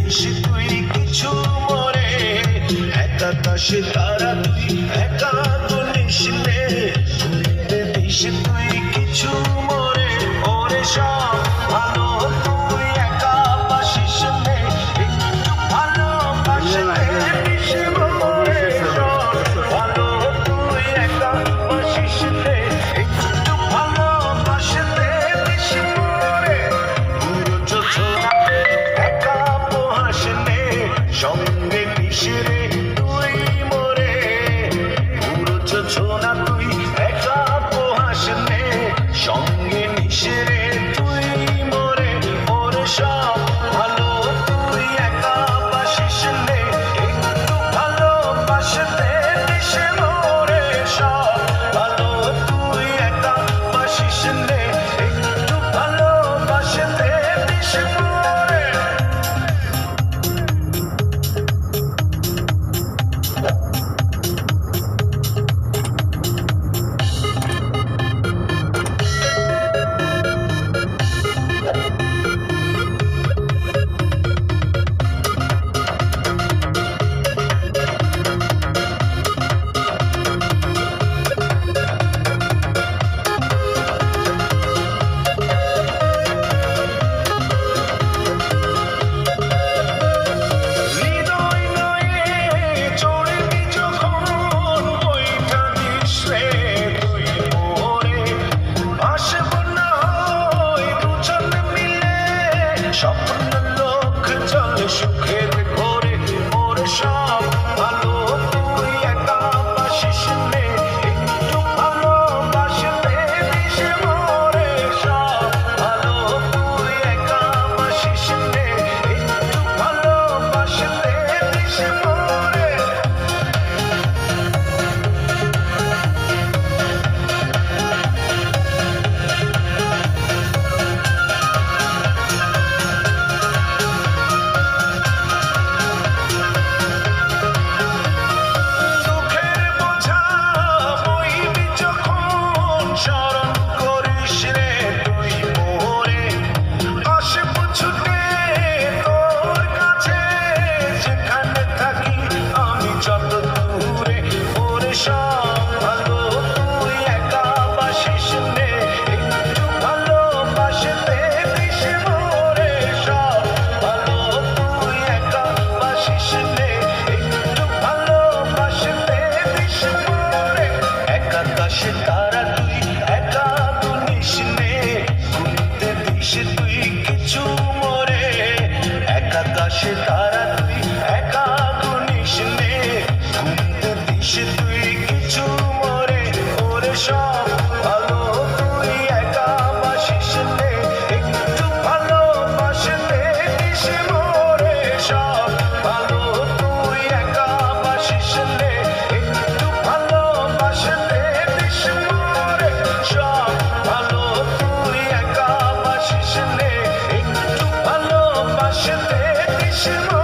This তুই কিছু মরে, একা কাশে তারা তুই একা গুনিস নে, ঘুরতে দিস তুই কিছু মরে, ওরে সব ভালো তুই একা বাসিস নে, একটু ভালোবাসতে দিস মরে, সব ভালো তুই একা বাসিস নে, একটু ভালোবাসতে দিস মরে, পুরো যোজনা একা উপহাস নে, সঙ্গে মিশরে তুই মরে, পুরো যোজনা তুই একা উপহাস নে, সঙ্গে মিশরে তুই মরে, ওরে সব ভালো তুই একা বাসিস নে, একটু ভালোবাসতে দিস মরে, সব ভালো তুই একা বাসিস নে, একটু ভালোবাসতে দিস মরে। হৃদয় নয়ে চড়বি যখন বইটা দিস রে তুই মোরে, আসব না হয় দুজন মিলে, স্বপ্ন লোক চলে সুখের ঘরে, ওরে সব ভালো তুই একা বাসিস নে, একটু ভালোবাসতে দিস মরে, সব ভালো তুই একা বাসিস নে, একটু ভালোবাসতে দিস মরে। দুঃখের বোঝা বইবি যখন স্মরণ করিস রে তুই মোরে, আসব ছুটে তোর কাছে, যেখানে থাকি আমি যত দূরে, ওরে সব ভালো তুই একা বাসিস নে, একটু ভালোবাসতে দিস মরে, সব ভালো তুই একা বাসিস নে, একটু ভালোবাসতে দিস মরে, একা কাশে তারা তুই একা গুনিস নে, ঘুরতে দিস তুই কিছু মরে, একা কাশে তারা তুই একা গুনিস নে, ঘুরতে দিস তুই কিছু মরে, ওরে সব ভালো তুই একা বাসিস নে, একটু ভালোবাসতে দিস মরে, সব ভালো তুই একা বাসিস নে, একটু ভালোবাসতে দিস মরে, সব ভালো তুই একা বাসিস নে, একটু ভালোবাসতে দিস মরে।